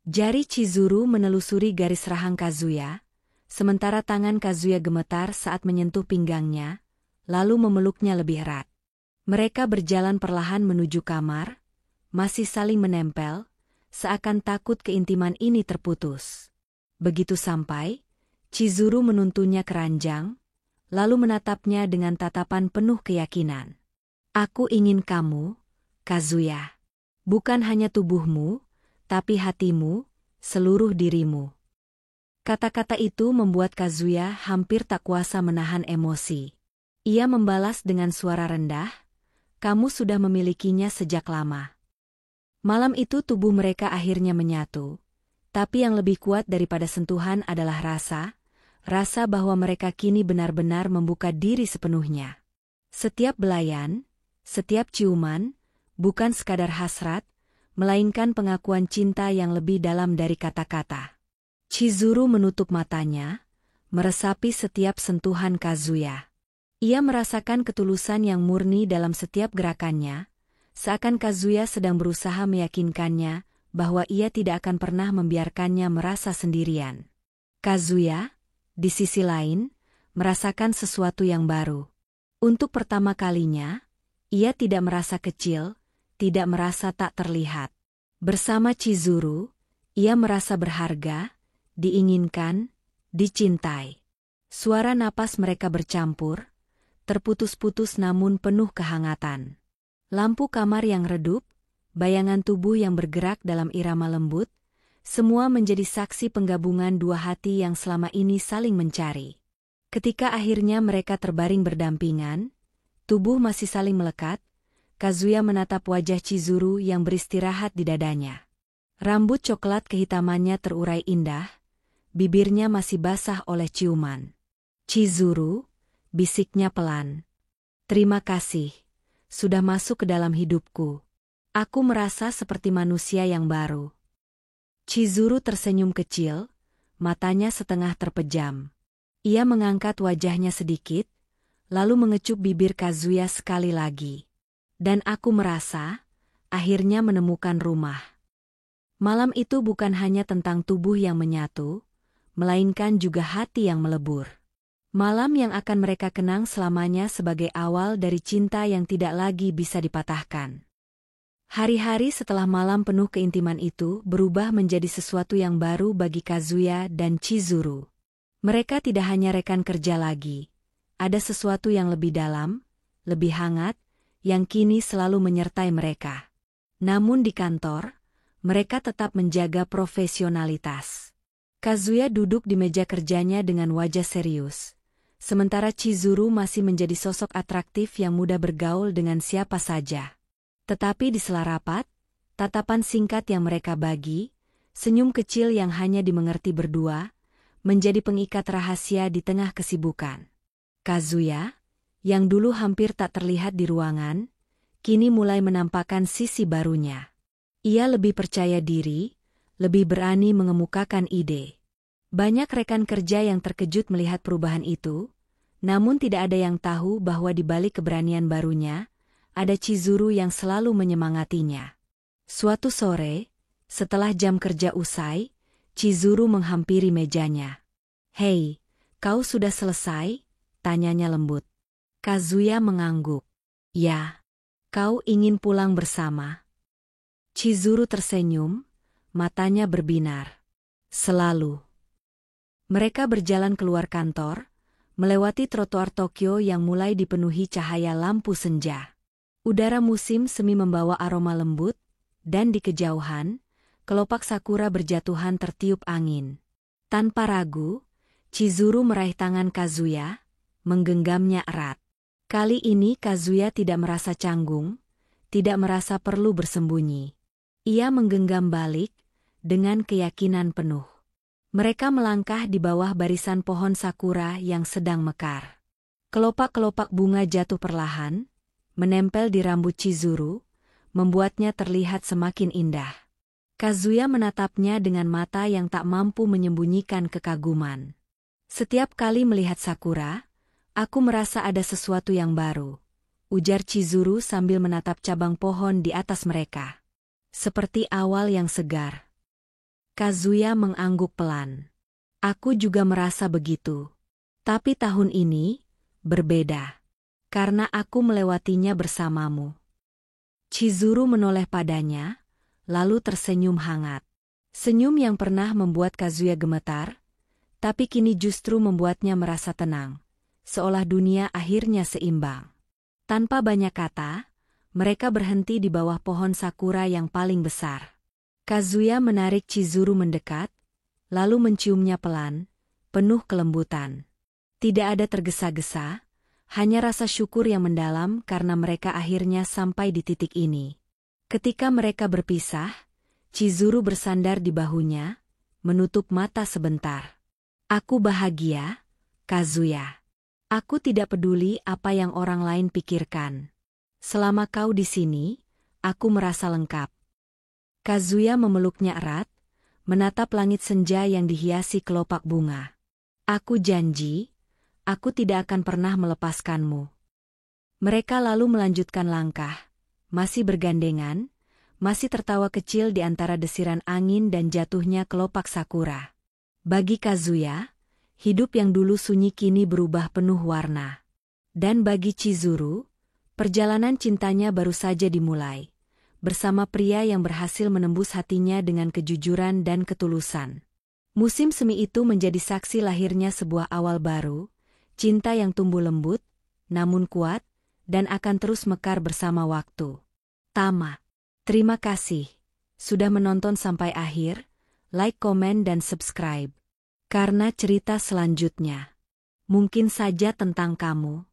Jari Chizuru menelusuri garis rahang Kazuya, sementara tangan Kazuya gemetar saat menyentuh pinggangnya, lalu memeluknya lebih erat. Mereka berjalan perlahan menuju kamar, masih saling menempel, seakan takut keintiman ini terputus. Begitu sampai, Chizuru menuntunnya ke ranjang, lalu menatapnya dengan tatapan penuh keyakinan. "Aku ingin kamu, Kazuya. Bukan hanya tubuhmu, tapi hatimu, seluruh dirimu." Kata-kata itu membuat Kazuya hampir tak kuasa menahan emosi. Ia membalas dengan suara rendah, "Kamu sudah memilikinya sejak lama." Malam itu tubuh mereka akhirnya menyatu, tapi yang lebih kuat daripada sentuhan adalah rasa bahwa mereka kini benar-benar membuka diri sepenuhnya. Setiap belayan, setiap ciuman, bukan sekadar hasrat, melainkan pengakuan cinta yang lebih dalam dari kata-kata. Chizuru menutup matanya, meresapi setiap sentuhan Kazuya. Ia merasakan ketulusan yang murni dalam setiap gerakannya, seakan Kazuya sedang berusaha meyakinkannya bahwa ia tidak akan pernah membiarkannya merasa sendirian. Kazuya, di sisi lain, merasakan sesuatu yang baru. Untuk pertama kalinya, ia tidak merasa kecil, tidak merasa tak terlihat. Bersama Chizuru, ia merasa berharga, diinginkan, dicintai. Suara napas mereka bercampur, terputus-putus namun penuh kehangatan. Lampu kamar yang redup, bayangan tubuh yang bergerak dalam irama lembut, Semua menjadi saksi penggabungan dua hati yang selama ini saling mencari. Ketika akhirnya mereka terbaring berdampingan, tubuh masih saling melekat, Kazuya menatap wajah Chizuru yang beristirahat di dadanya. Rambut coklat kehitamannya terurai indah, bibirnya masih basah oleh ciuman. "Chizuru," bisiknya pelan. "Terima kasih, sudah masuk ke dalam hidupku. Aku merasa seperti manusia yang baru." Chizuru tersenyum kecil, matanya setengah terpejam. Ia mengangkat wajahnya sedikit, lalu mengecup bibir Kazuya sekali lagi. "Dan aku merasa, akhirnya menemukan rumah." Malam itu bukan hanya tentang tubuh yang menyatu, melainkan juga hati yang melebur. Malam yang akan mereka kenang selamanya sebagai awal dari cinta yang tidak lagi bisa dipatahkan. Hari-hari setelah malam penuh keintiman itu berubah menjadi sesuatu yang baru bagi Kazuya dan Chizuru. Mereka tidak hanya rekan kerja lagi. Ada sesuatu yang lebih dalam, lebih hangat, yang kini selalu menyertai mereka. Namun di kantor, mereka tetap menjaga profesionalitas. Kazuya duduk di meja kerjanya dengan wajah serius. Sementara Chizuru masih menjadi sosok atraktif yang mudah bergaul dengan siapa saja. Tetapi di sela rapat, tatapan singkat yang mereka bagi, senyum kecil yang hanya dimengerti berdua, menjadi pengikat rahasia di tengah kesibukan. Kazuya, yang dulu hampir tak terlihat di ruangan, kini mulai menampakkan sisi barunya. Ia lebih percaya diri, lebih berani mengemukakan ide. Banyak rekan kerja yang terkejut melihat perubahan itu, namun tidak ada yang tahu bahwa di balik keberanian barunya, ada Chizuru yang selalu menyemangatinya. Suatu sore, setelah jam kerja usai, Chizuru menghampiri mejanya. "Hei, kau sudah selesai?" tanyanya lembut. Kazuya mengangguk. "Ya, kau ingin pulang bersama?" Chizuru tersenyum, matanya berbinar. "Selalu." Mereka berjalan keluar kantor, melewati trotoar Tokyo yang mulai dipenuhi cahaya lampu senja. Udara musim semi membawa aroma lembut, dan di kejauhan, kelopak sakura berjatuhan tertiup angin. Tanpa ragu, Chizuru meraih tangan Kazuya, menggenggamnya erat. Kali ini Kazuya tidak merasa canggung, tidak merasa perlu bersembunyi. Ia menggenggam balik, dengan keyakinan penuh. Mereka melangkah di bawah barisan pohon sakura yang sedang mekar. Kelopak-kelopak bunga jatuh perlahan, menempel di rambut Chizuru, membuatnya terlihat semakin indah. Kazuya menatapnya dengan mata yang tak mampu menyembunyikan kekaguman. "Setiap kali melihat sakura, aku merasa ada sesuatu yang baru," ujar Chizuru sambil menatap cabang pohon di atas mereka. "Seperti awal yang segar." Kazuya mengangguk pelan. "Aku juga merasa begitu. Tapi tahun ini, berbeda. Karena aku melewatinya bersamamu." Chizuru menoleh padanya, lalu tersenyum hangat. Senyum yang pernah membuat Kazuya gemetar, tapi kini justru membuatnya merasa tenang, seolah dunia akhirnya seimbang. Tanpa banyak kata, mereka berhenti di bawah pohon sakura yang paling besar. Kazuya menarik Chizuru mendekat, lalu menciumnya pelan, penuh kelembutan. Tidak ada tergesa-gesa, hanya rasa syukur yang mendalam karena mereka akhirnya sampai di titik ini. Ketika mereka berpisah, Chizuru bersandar di bahunya, menutup mata sebentar. "Aku bahagia, Kazuya. Aku tidak peduli apa yang orang lain pikirkan. Selama kau di sini, aku merasa lengkap." Kazuya memeluknya erat, menatap langit senja yang dihiasi kelopak bunga. "Aku janji, aku tidak akan pernah melepaskanmu." Mereka lalu melanjutkan langkah, masih bergandengan, masih tertawa kecil di antara desiran angin dan jatuhnya kelopak sakura. Bagi Kazuya, hidup yang dulu sunyi kini berubah penuh warna. Dan bagi Chizuru, perjalanan cintanya baru saja dimulai, bersama pria yang berhasil menembus hatinya dengan kejujuran dan ketulusan. Musim semi itu menjadi saksi lahirnya sebuah awal baru, cinta yang tumbuh lembut, namun kuat, dan akan terus mekar bersama waktu. Tamat. Terima kasih sudah menonton sampai akhir. like, komen, dan subscribe. Karena cerita selanjutnya mungkin saja tentang kamu.